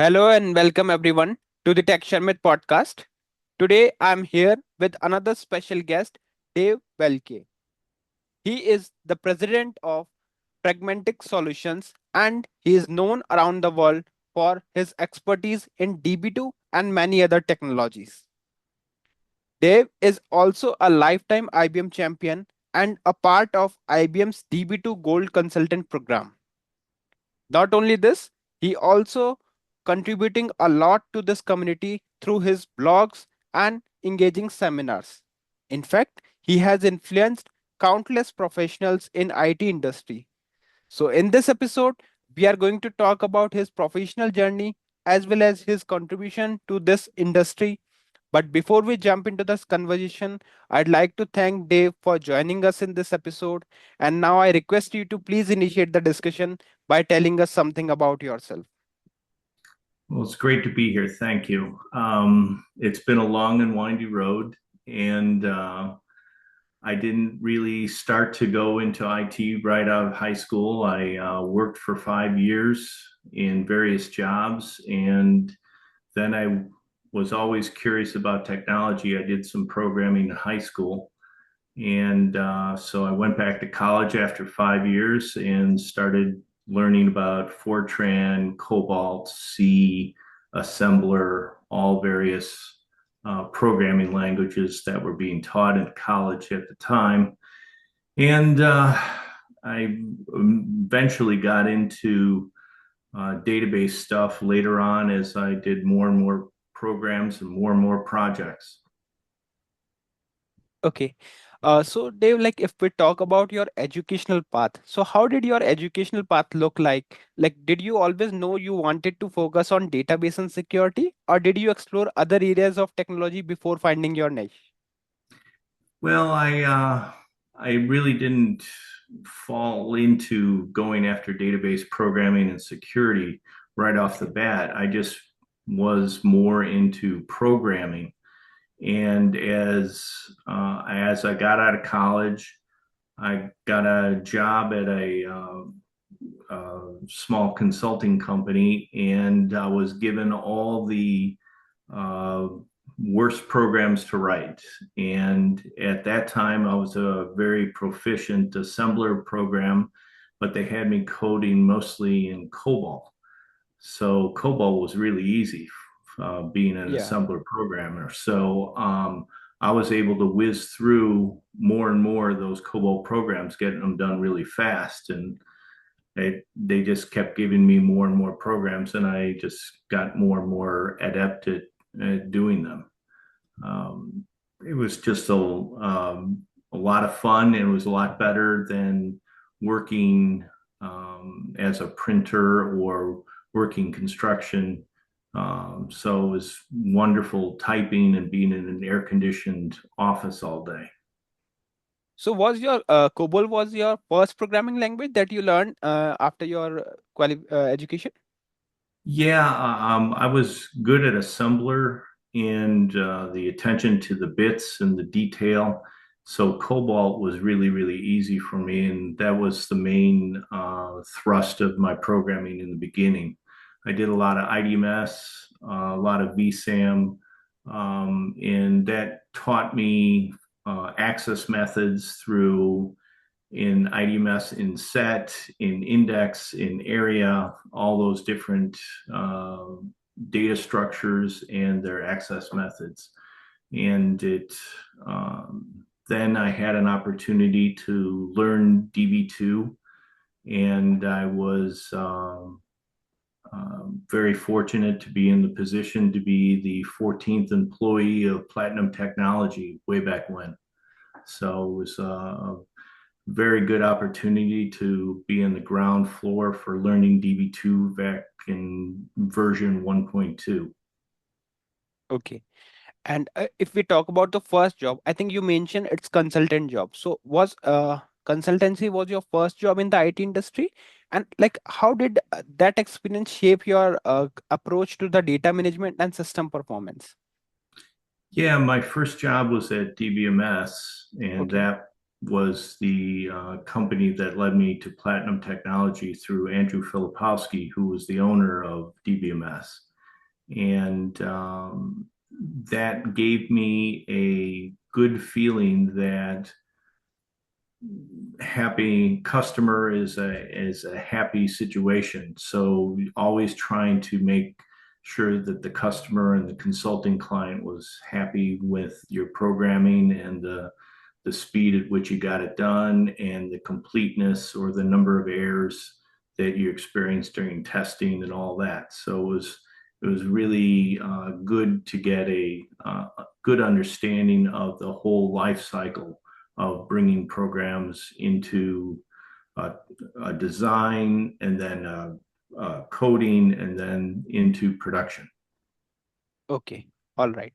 Hello and welcome everyone to the Tech Sharmit podcast. Today I'm here with another special guest, Dave Beulke. He is the president of Pragmatic Solutions and he is known around the world for his expertise in DB2 and many other technologies. Dave is also a lifetime IBM champion and a part of IBM's DB2 Gold Consultant program. Not only this, he also contributing a lot to this community through his blogs and engaging seminars. In fact, he has influenced countless professionals in IT industry. So in this episode, we are going to talk about his professional journey as well as his contribution to this industry. But before we jump into this conversation, I'd like to thank Dave for joining us in this episode. And now I request you to please initiate the discussion by telling us something about yourself. Well, it's great to be here. Thank you. It's been a long and windy road, and I didn't really start to go into IT right out of high school. I worked for 5 years in various jobs, and then I was always curious about technology. I did some programming in high school, and so I went back to college after 5 years and started learning about Fortran, Cobalt, C, assembler, all various programming languages that were being taught in college at the time. And I eventually got into database stuff later on as I did more and more programs and more projects. Okay. So Dave, like if we talk about your educational path, so how did your educational path look like? Like, did you always know you wanted to focus on database and security, or did you explore other areas of technology before finding your niche? Well, I really didn't fall into going after database programming and security right off the Okay. bat. I just was more into programming. And as I got out of college, I got a job at a small consulting company, and I was given all the uh, worst programs to write. And at that time, I was a very proficient assembler program, but they had me coding mostly in COBOL. So COBOL was really easy, being an Yeah. assembler programmer. So I was able to whiz through more and more of those COBOL programs, getting them done really fast. And they just kept giving me more and more programs, and I just got more and more adept at doing them. It was just a lot of fun, and it was a lot better than working as a printer or working construction. So it was wonderful typing and being in an air conditioned office all day. So was your COBOL was your first programming language that you learned after your education? Yeah, I was good at assembler and the attention to the bits and the detail. So Cobalt was really, really easy for me, and that was the main thrust of my programming in the beginning. I did a lot of IDMS, a lot of VSAM, and that taught me access methods through in IDMS, in set, in index, in area, all those different uh, data structures and their access methods. And then I had an opportunity to learn DB2, and I was very fortunate to be in the position to be the 14th employee of Platinum Technology way back when. So it was very good opportunity to be in the ground floor for learning DB2 back in version 1.2. Okay. And if we talk about the first job, I think you mentioned it's consultant job. So was consultancy was your first job in the IT industry? And like how did that experience shape your approach to the data management and system performance? Yeah, my first job was at DBMS, and Okay. that was the company that led me to Platinum Technology through Andrew Filipowski, who was the owner of DBMS. And that gave me a good feeling that happy customer is a happy situation. So always trying to make sure that the customer and the consulting client was happy with your programming and the speed at which you got it done and the completeness or the number of errors that you experienced during testing and all that. So it was really good to get a good understanding of the whole life cycle of bringing programs into a, a design and then coding and then into production. Okay. All right.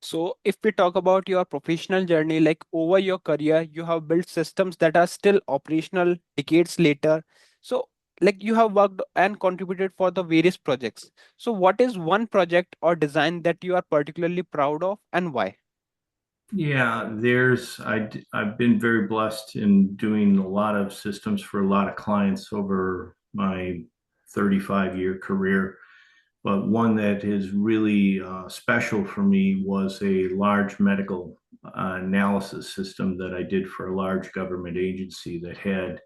So, if we talk about your professional journey, like over your career, you have built systems that are still operational decades later. So, like you have worked and contributed for the various projects. So, what is one project or design that you are particularly proud of and why? Yeah, I've been very blessed in doing a lot of systems for a lot of clients over my 35-year career. But one that is really special for me was a large medical analysis system that I did for a large government agency that had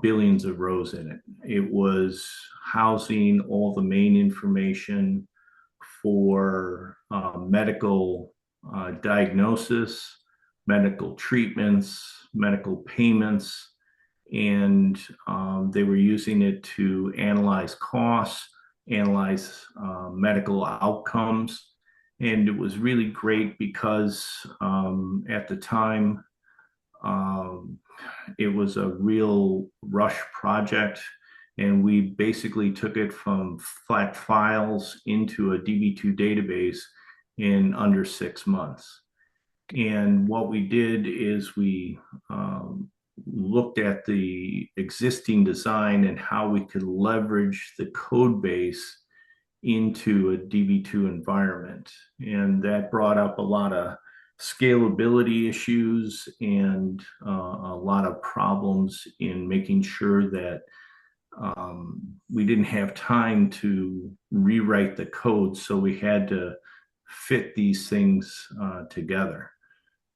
billions of rows in it. It was housing all the main information for medical diagnosis, medical treatments, medical payments, and they were using it to analyze costs, analyze medical outcomes. And it was really great because at the time, um, it was a real rush project. And we basically took it from flat files into a DB2 database in under 6 months. And what we did is we looked at the existing design and how we could leverage the code base into a DB2 environment. And that brought up a lot of scalability issues and a lot of problems in making sure that we didn't have time to rewrite the code. So we had to fit these things together.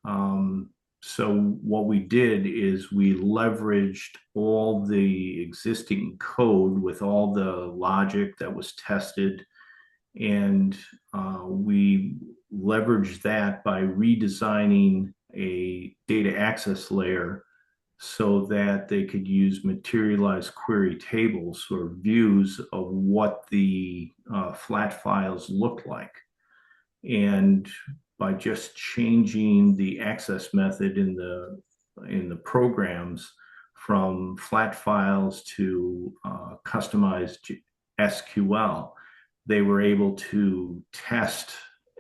Um, so what we did is we leveraged all the existing code with all the logic that was tested, and we leveraged that by redesigning a data access layer so that they could use materialized query tables or views of what the flat files look like. And by just changing the access method in the programs from flat files to customized SQL, they were able to test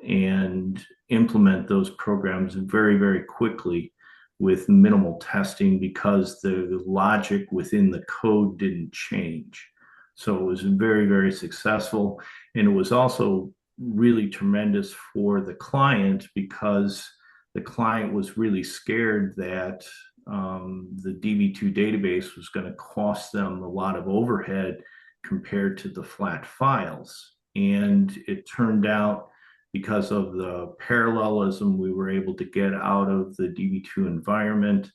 and implement those programs very, very quickly with minimal testing because the logic within the code didn't change. So it was very, very successful. And it was also really tremendous for the client because the client was really scared that the DB2 database was going to cost them a lot of overhead compared to the flat files. And it turned out because of the parallelism we were able to get out of the DB2 environment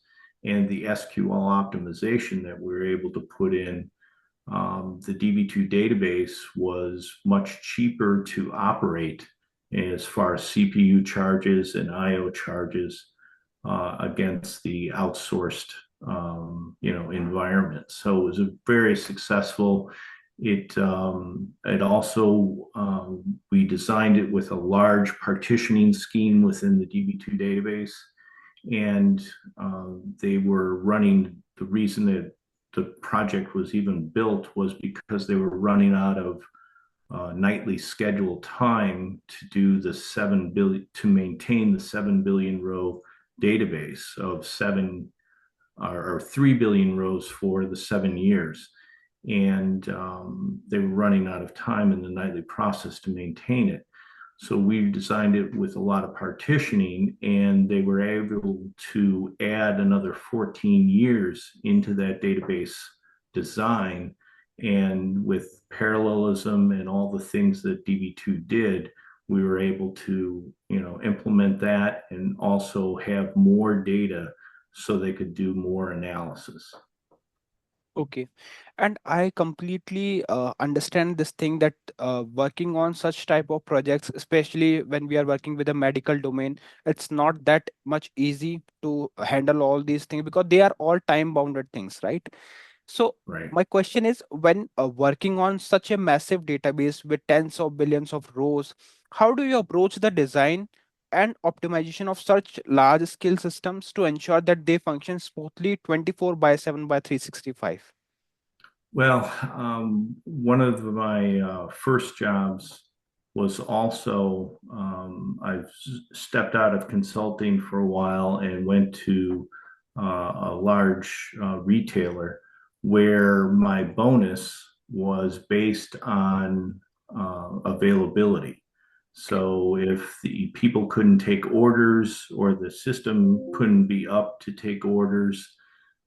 and the SQL optimization that we were able to put in, the DB2 database was much cheaper to operate as far as CPU charges and IO charges against the outsourced environment. So it was a very successful. It also we designed it with a large partitioning scheme within the DB2 database, and they were running. The reason that the project was even built was because they were running out of nightly scheduled time to do the 7 billion to maintain the 7 billion row database of seven or 3 billion rows for the 7 years. And they were running out of time in the nightly process to maintain it. So we designed it with a lot of partitioning, and they were able to add another 14 years into that database design And with parallelism and all the things that DB2 did, we were able to, implement that and also have more data so they could do more analysis. Okay. And I completely understand this thing that working on such type of projects, especially when we are working with a medical domain, it's not that much easy to handle all these things because they are all time bounded things, right? So Right. my question is, when working on such a massive database with tens of billions of rows, how do you approach the design and optimization of such large scale systems to ensure that they function smoothly 24 by 7 by 365? Well, one of my first jobs was also, I've stepped out of consulting for a while and went to a large retailer where my bonus was based on availability. Okay. So if the people couldn't take orders or the system couldn't be up to take orders,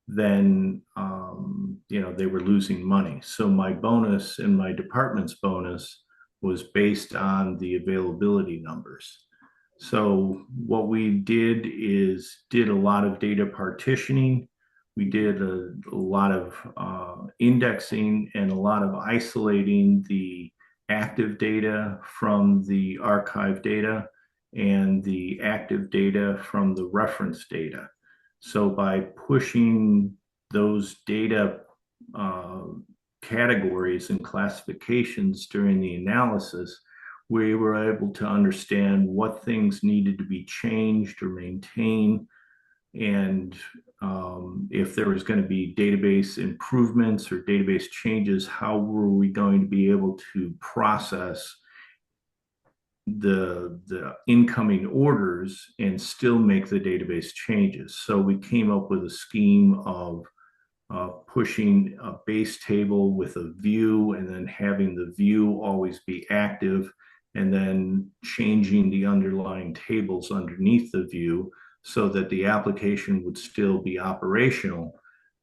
then they were losing money. So my bonus and my department's bonus was based on the availability numbers. So what we did is did a lot of data partitioning. We did a lot of indexing and a lot of isolating the active data from the archive data and the active data from the reference data. So by pushing those data uh, categories and classifications during the analysis, we were able to understand what things needed to be changed or maintained, and if there was going to be database improvements or database changes, how were we going to be able to process the incoming orders and still make the database changes. So we came up with a scheme of pushing a base table with a view and then having the view always be active, and then changing the underlying tables underneath the view so that the application would still be operational,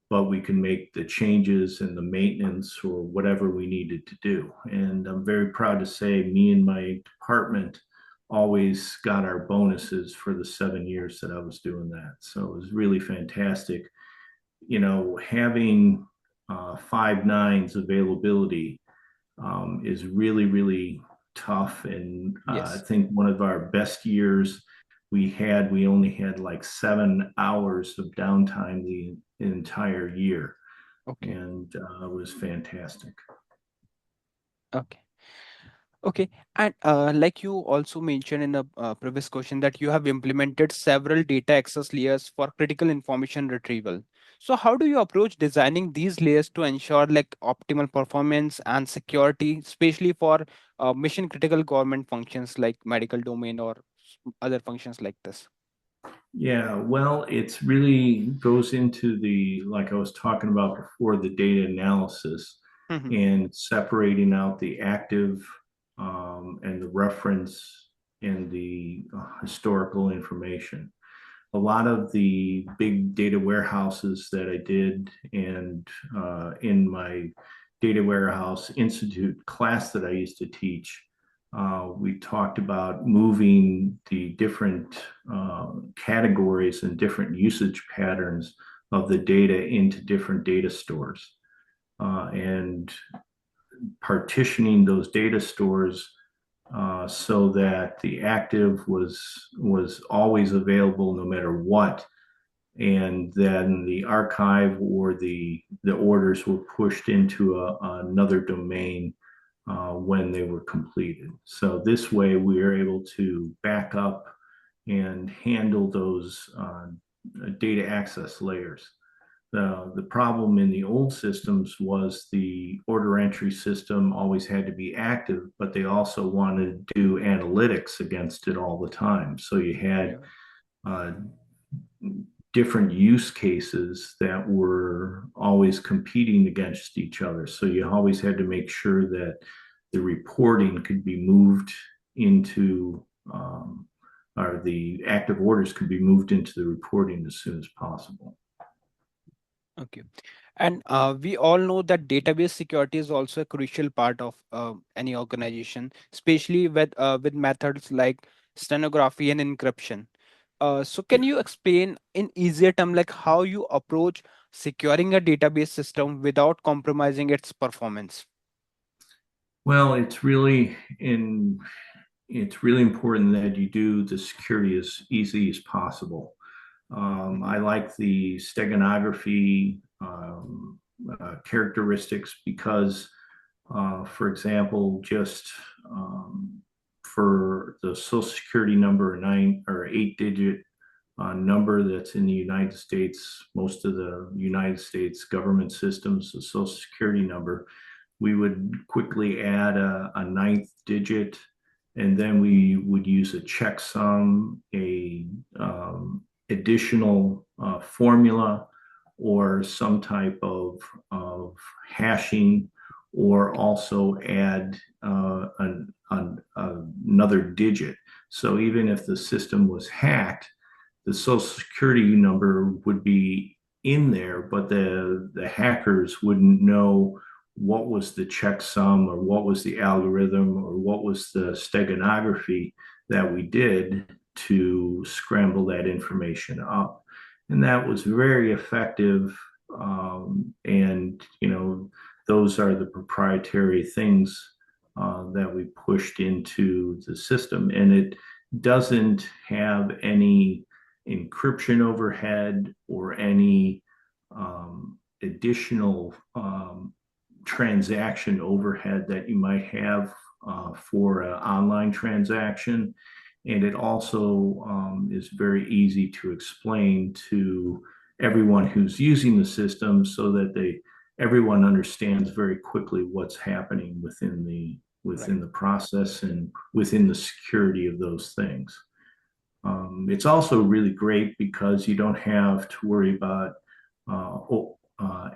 but we can make the changes and the maintenance or whatever we needed to do. And I'm very proud to say me and my department always got our bonuses for the 7 years that I was doing that. So it was really fantastic. Having 5 nines availability is really, really tough. And I Yes. think one of our best years we only had like 7 hours of downtime the entire year. Okay. And it was fantastic. Okay. Okay. And like you also mentioned in a previous question that you have implemented several data access layers for critical information retrieval. So how do you approach designing these layers to ensure like optimal performance and security, especially for mission critical government functions like medical domain or other functions like this? Yeah, well, it's really goes into the, like I was talking about before, the data analysis Hmm. and separating out the active and the reference and the historical information. A lot of the big data warehouses that I did, and in my data warehouse institute class that I used to teach, we talked about moving the different categories and different usage patterns of the data into different data stores, and partitioning those data stores so that the active was always available no matter what, and then the archive or the orders were pushed into another domain when they were completed. So this way, we are able to back up and handle those data access layers. The problem in the old systems was the order entry system always had to be active, but they also wanted to do analytics against it all the time. So you had Yeah. uh, different use cases that were always competing against each other. So you always had to make sure that the reporting could be moved into, or the active orders could be moved into the reporting as soon as possible. Okay. And we all know that database security is also a crucial part of any organization, especially with methods like stenography and encryption. So, can you explain in easier term like how you approach securing a database system without compromising its performance? Well, it's really important that you do the security as easy as possible. Hmm. I like the steganography characteristics because, for example, just for the Social Security number, 8 digit number that's in the United States, most of the United States government systems, the Social Security number, we would quickly add a ninth digit, and then we would use a checksum, a additional formula, or some type of hashing, or also add another digit. So even if the system was hacked, the social security number would be in there, but the hackers wouldn't know what was the checksum or what was the algorithm or what was the steganography that we did to scramble that information up. And that was very effective. And, those are the proprietary things that we pushed into the system. And it doesn't have any encryption overhead or any additional transaction overhead that you might have for an online transaction. And it also is very easy to explain to everyone who's using the system so that everyone understands very quickly what's happening within Right. the process and within the security of those things. It's also really great because you don't have to worry about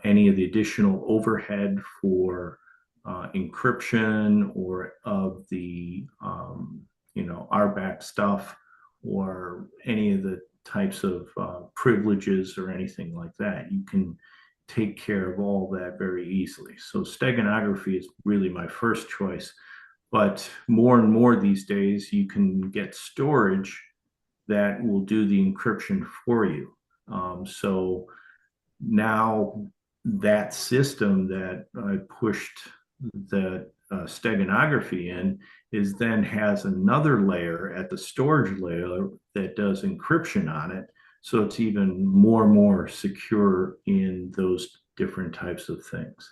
any of the additional overhead for encryption or of the RBAC stuff or any of the types of privileges or anything like that. You can take care of all that very easily. So steganography is really my first choice. But more and more these days, you can get storage that will do the encryption for you. So now that system that I pushed the steganography in is then has another layer at the storage layer that does encryption on it. So it's even more secure in those different types of things.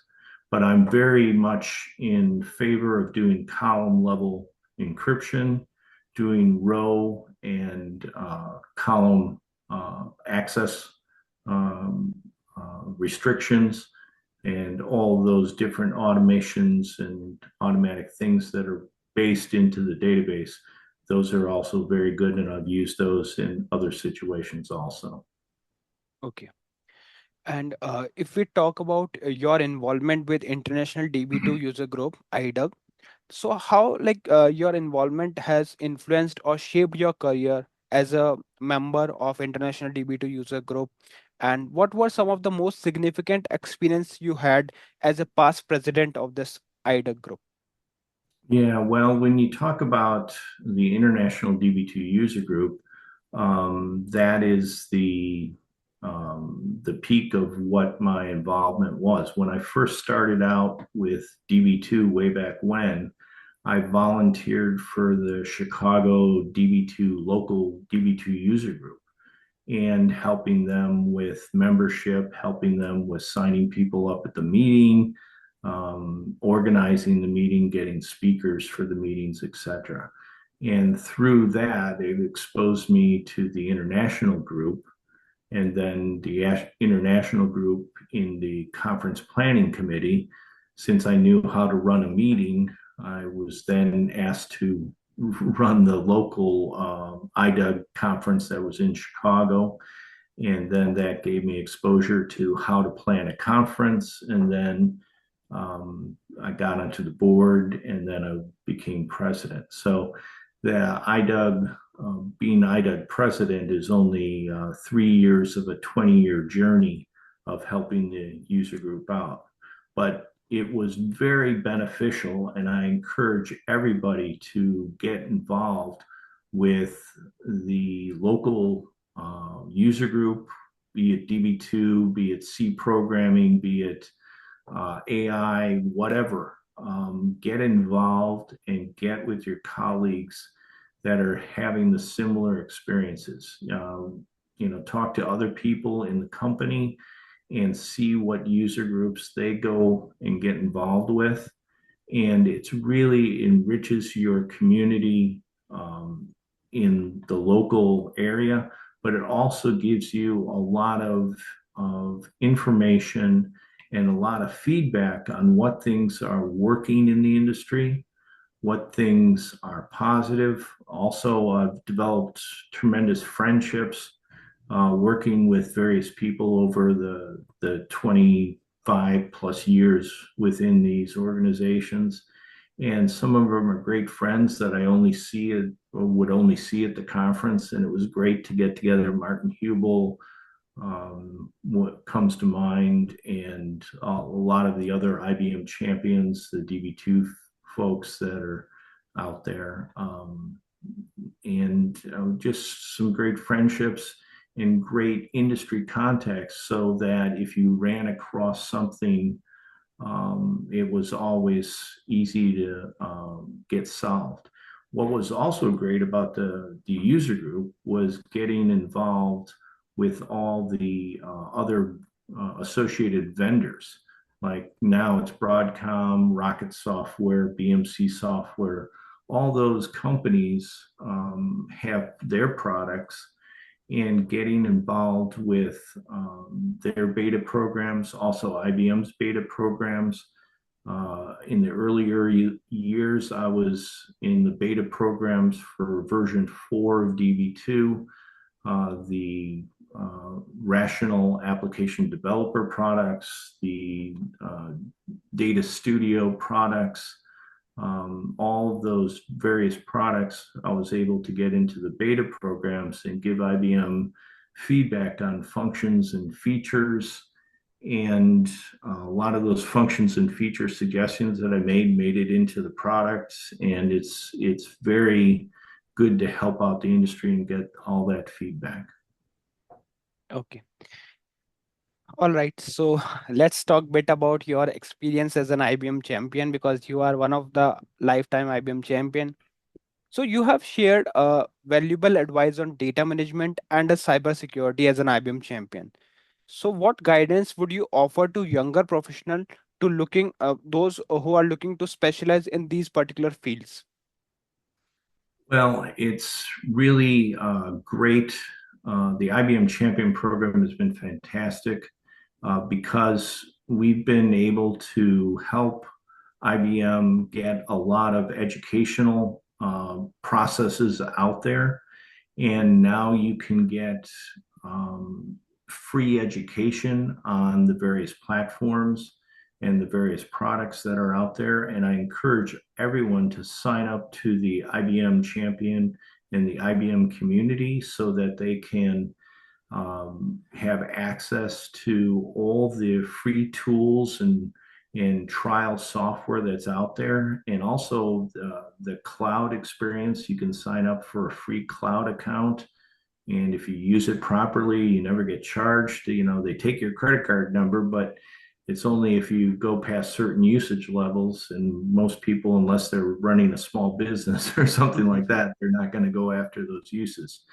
But I'm very much in favor of doing column level encryption, doing row and column access um, restrictions, and all those different automations and automatic things that are based into the database. Those are also very good, and I've used those in other situations also. Okay. And if we talk about your involvement with International DB2 User Group, IDUG, so how your involvement has influenced or shaped your career as a member of International DB2 User Group, and what were some of the most significant experience you had as a past president of this IDUG group? Yeah, well, when you talk about the International DB2 User Group, that is the peak of what my involvement was. When I first started out with DB2 way back when, I volunteered for the Chicago DB2 local DB2 user group and helping them with membership, helping them with signing people up at the meeting, organizing the meeting, getting speakers for the meetings, etc. And through that, it exposed me to the international group, and then the international group in the conference planning committee. Since I knew how to run a meeting, I was then asked to run the local IDUG conference that was in Chicago. And then that gave me exposure to how to plan a conference. And then I got onto the board, and then I became president. So the IDUG, being IDUG president is only 3 years of a 20-year journey of helping the user group out. But it was very beneficial, and I encourage everybody to get involved with the local user group, be it DB2, be it C programming, be it AI, whatever. Get involved and get with your colleagues that are having the similar experiences. Talk to other people in the company and see what user groups they go and get involved with. And it's really enriches your community in the local area, but it also gives you a lot of information and a lot of feedback on what things are working in the industry, what things are positive. Also, I've developed tremendous friendships working with various people over the 25 plus years within these organizations. And some of them are great friends that I only see it or would only see at the conference. And it was great to get together Martin Hubel, what comes to mind, and a lot of the other IBM champions, the DB2 folks that are out there, and just some great friendships and great industry contacts, so that if you ran across something, it was always easy to get solved. What was also great about the user group was getting involved with all the other associated vendors. Like now it's Broadcom, Rocket Software, BMC Software. All those companies have their products, and getting involved with their beta programs, also IBM's beta programs. In the earlier years, I was in the beta programs for version 4 of DB2, the rational application developer products, the data studio products, all of those various products. I was able to get into the beta programs and give IBM feedback on functions and features. And a lot of those functions and feature suggestions that I made it into the products. And it's very good to help out the industry and get all that feedback. Okay. All right. So let's talk a bit about your experience as an IBM champion, because you are one of the lifetime IBM champion. So you have shared valuable advice on data management and a cybersecurity as an IBM champion. So what guidance would you offer to younger professional to looking those who are looking to specialize in these particular fields? Well, it's really great. The IBM Champion program has been fantastic because we've been able to help IBM get a lot of educational processes out there. And now you can get free education on the various platforms and the various products that are out there. And I encourage everyone to sign up to the IBM Champion and the IBM community so that they can have access to all the free tools and trial software that's out there. And also the cloud experience. You can sign up for a free cloud account. And if you use it properly, you never get charged. They take your credit card number, but it's only if you go past certain usage levels. And most people, unless they're running a small business or something like that, they're not going to go after those uses.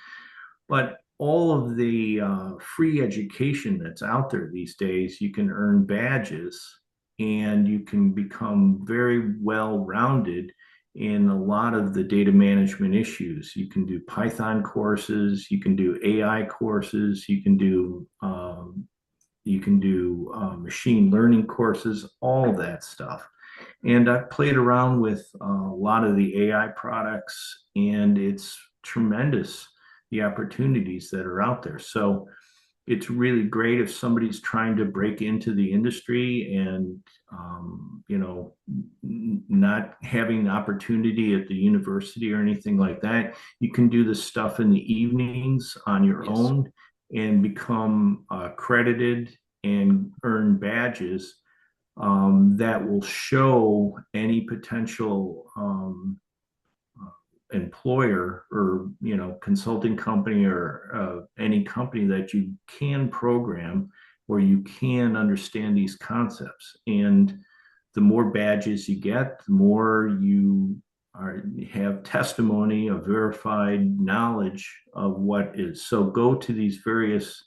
But all of the free education that's out there these days, you can earn badges and you can become very well rounded in a lot of the data management issues. You can do Python courses, you can do AI courses, you can do machine learning courses, all of that stuff. And I've played around with a lot of the AI products, and it's tremendous the opportunities that are out there. So it's really great if somebody's trying to break into the industry and not having the opportunity at the university or anything like that. You can do this stuff in the evenings on your Yes. own and become accredited and earn badges that will show any potential employer or consulting company or any company that you can program or you can understand these concepts. And the more badges you get, the more you have testimony of verified knowledge of what is. So go to these various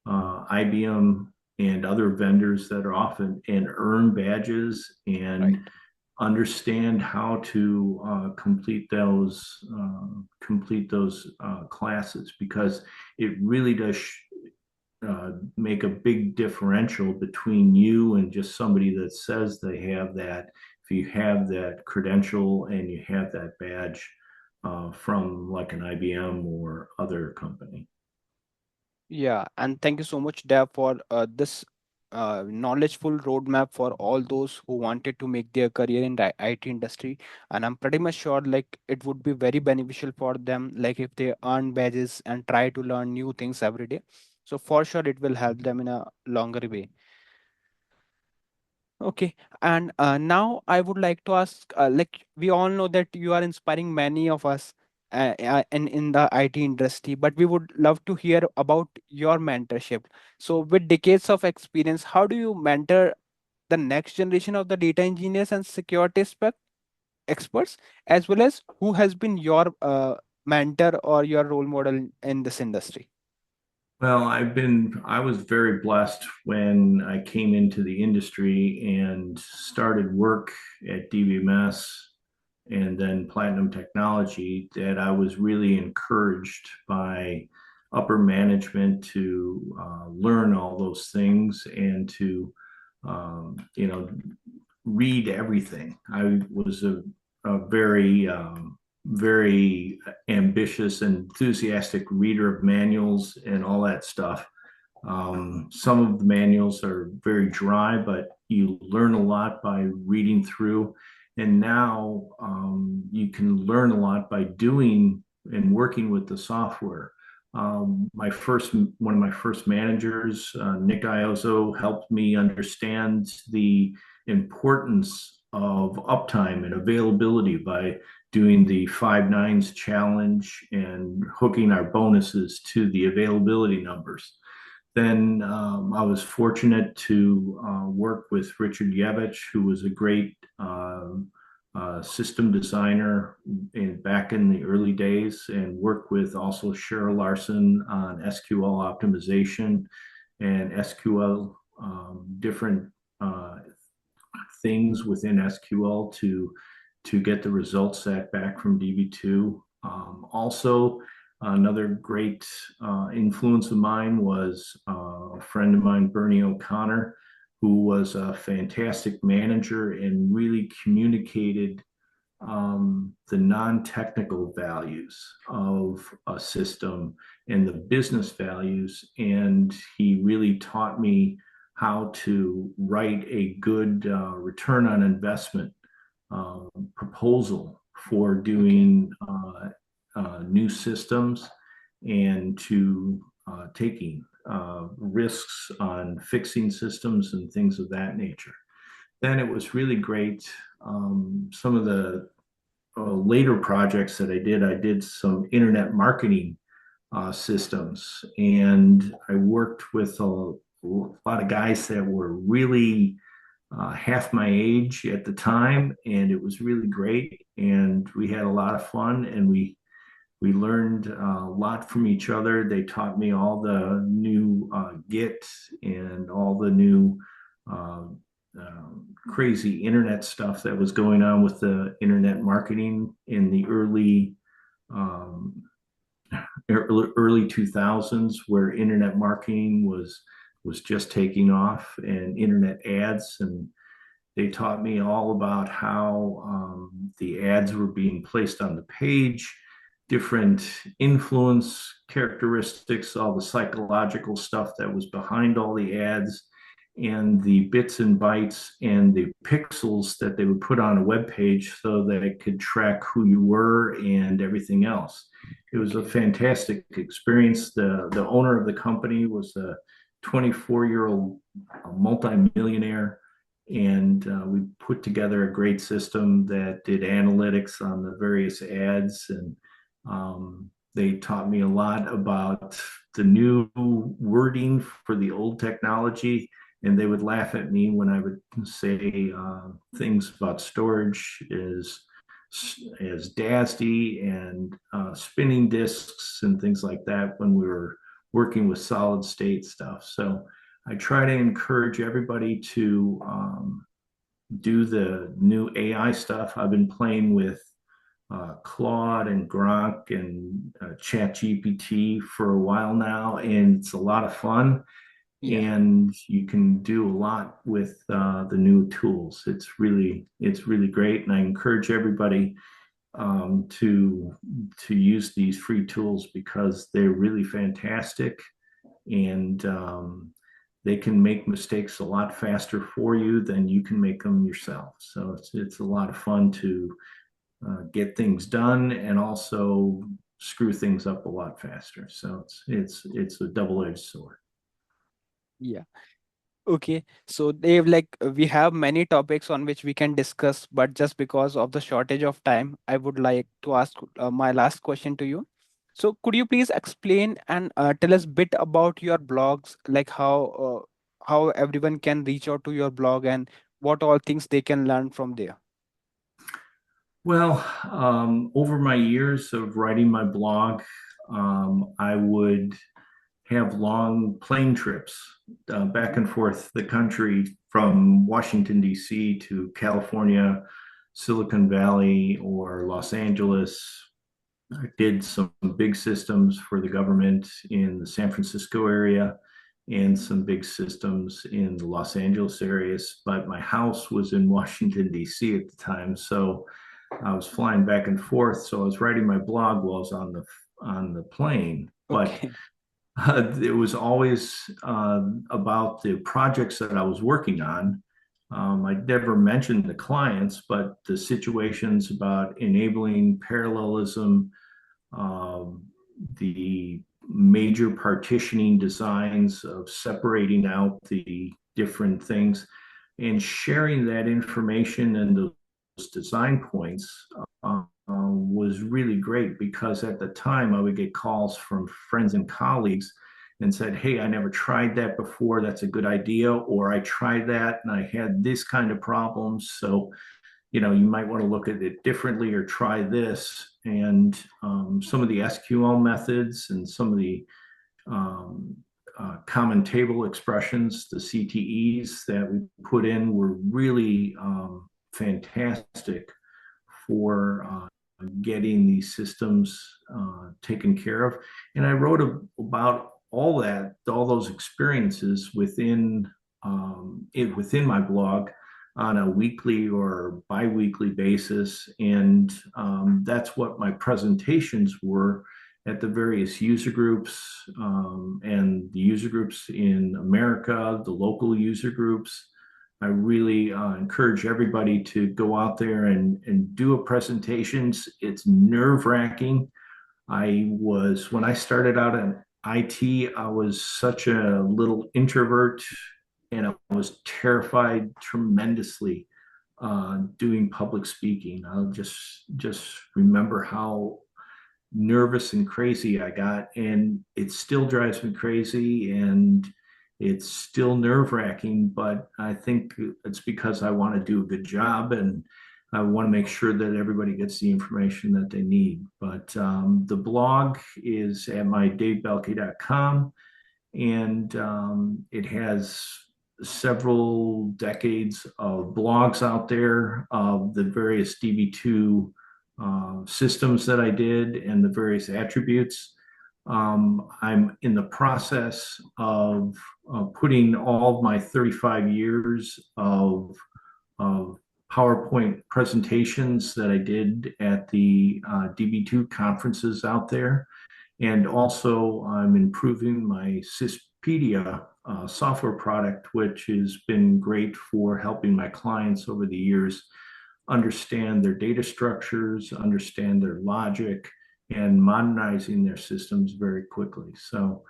IBM and other vendors that are often and earn badges Right. and understand how to complete those classes, because it really does make a big differential between you and just somebody that says they have that. If you have that credential and you have that badge from like an IBM or other company. Yeah, and thank you so much, Deb, for this knowledgeful roadmap for all those who wanted to make their career in the IT industry. And I'm pretty much sure like it would be very beneficial for them, like if they earn badges and try to learn new things every day. So for sure, it will help them in a longer way. Okay, and now I would like to ask, like we all know that you are inspiring many of us in the IT industry, but we would love to hear about your mentorship. So, with decades of experience, how do you mentor the next generation of the data engineers and security experts, as well as who has been your mentor or your role model in this industry? Well, I was very blessed when I came into the industry and started work at DBMS and then Platinum Technology, that I was really encouraged by upper management to learn all those things and to, read everything. I was a very ambitious and enthusiastic reader of manuals and all that stuff. Some of the manuals are very dry, but you learn a lot by reading through. And now you can learn a lot by doing and working with the software. One of my first managers, Nick Iozzo, helped me understand the importance of uptime and availability by doing the 5 nines challenge and hooking our bonuses to the availability numbers. Then I was fortunate to work with Richard Yevich, who was a great system designer back in the early days, and worked with also Cheryl Larson on SQL optimization and SQL different uh, things within SQL to get the results set back from DB2. Also, another great influence of mine was a friend of mine, Bernie O'Connor, who was a fantastic manager and really communicated the non-technical values of a system and the business values. And he really taught me how to write a good return on investment proposal for Okay. doing new systems and to taking risks on fixing systems and things of that nature. Then it was really great. Some of the later projects that I did some internet marketing systems, and I worked with a lot of guys that were really half my age at the time, and it was really great. And we had a lot of fun, and we learned a lot from each other. They taught me all the new Git and all the new uh, crazy internet stuff that was going on with the internet marketing in the um, early 2000s, where internet marketing was just taking off, and internet ads. And they taught me all about how the ads were being placed on the page, different influence characteristics, all the psychological stuff that was behind all the ads, and the bits and bytes and the pixels that they would put on a web page so that it could track who you were and everything else. It was a Okay. fantastic experience. The owner of the company was a 24-year-old multimillionaire, and we put together a great system that did analytics on the various ads, and they taught me a lot about the new wording for the old technology. And they would laugh at me when I would say things about storage as DASD and spinning disks and things like that when we were working with solid state stuff. So I try to encourage everybody to do the new AI stuff. I've been playing with Claude and Gronk and Chat GPT for a while now, and it's a lot of fun. Yeah. And you can do a lot with the new tools. It's really great, and I encourage everybody to use these free tools because they're really fantastic, and they can make mistakes a lot faster for you than you can make them yourself. So it's a lot of fun to get things done and also screw things up a lot faster. So it's a double-edged sword. Yeah. Okay, so they've we have many topics on which we can discuss, but just because of the shortage of time, I would like to ask my last question to you. So could you please explain and tell us bit about your blogs, like how everyone can reach out to your blog and what all things they can learn from there? Well, over my years of writing my blog, I would have long plane trips back Mhm. and forth the country from Washington, D.C. to California, Silicon Valley, or Los Angeles. I did some big systems for the government in the San Francisco area and some big systems in the Los Angeles areas, but my house was in Washington, D.C. at the time. So I was flying back and forth. So I was writing my blog while I was on the plane. But Okay. it was always about the projects that I was working on. I never mentioned the clients, but the situations about enabling parallelism, um, the major partitioning designs of separating out the different things and sharing that information and those design points was really great because at the time I would get calls from friends and colleagues and said, "Hey, I never tried that before. That's a good idea." Or I tried that and I had this kind of problems. So you might want to look at it differently or try this. And some of the SQL methods and some of the um, common table expressions, the CTEs that we put in were really fantastic for getting these systems taken care of. And I wrote about all those experiences within my blog on a weekly or biweekly basis. And that's what my presentations were at the various user groups and the user groups in America, the local user groups. I really encourage everybody to go out there and do a presentations. It's nerve wracking. When I started out in IT, I was such a little introvert and I was terrified tremendously doing public speaking. I'll just remember how nervous and crazy I got, and it still drives me crazy, and it's still nerve wracking. But I think it's because I want to do a good job, and I want to make sure that everybody gets the information that they need. But the blog is at my davebeulke.com, and it has several decades of blogs out there of the various DB2 systems that I did and the various attributes. I'm in the process of putting all of my 35 years of PowerPoint presentations that I did at the DB2 conferences out there. And also, I'm improving my Syspedia software product, which has been great for helping my clients over the years understand their data structures, understand their logic, and modernizing their systems very quickly. So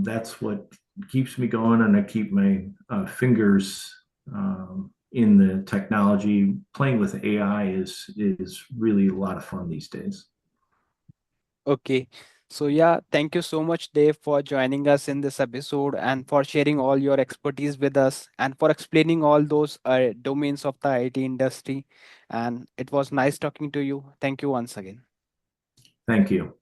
that's what keeps me going, and I keep my fingers in the technology. Playing with AI is really a lot of fun these days. Okay. So yeah, thank you so much, Dave, for joining us in this episode and for sharing all your expertise with us and for explaining all those domains of the IT industry. And it was nice talking to you. Thank you once again. Thank you.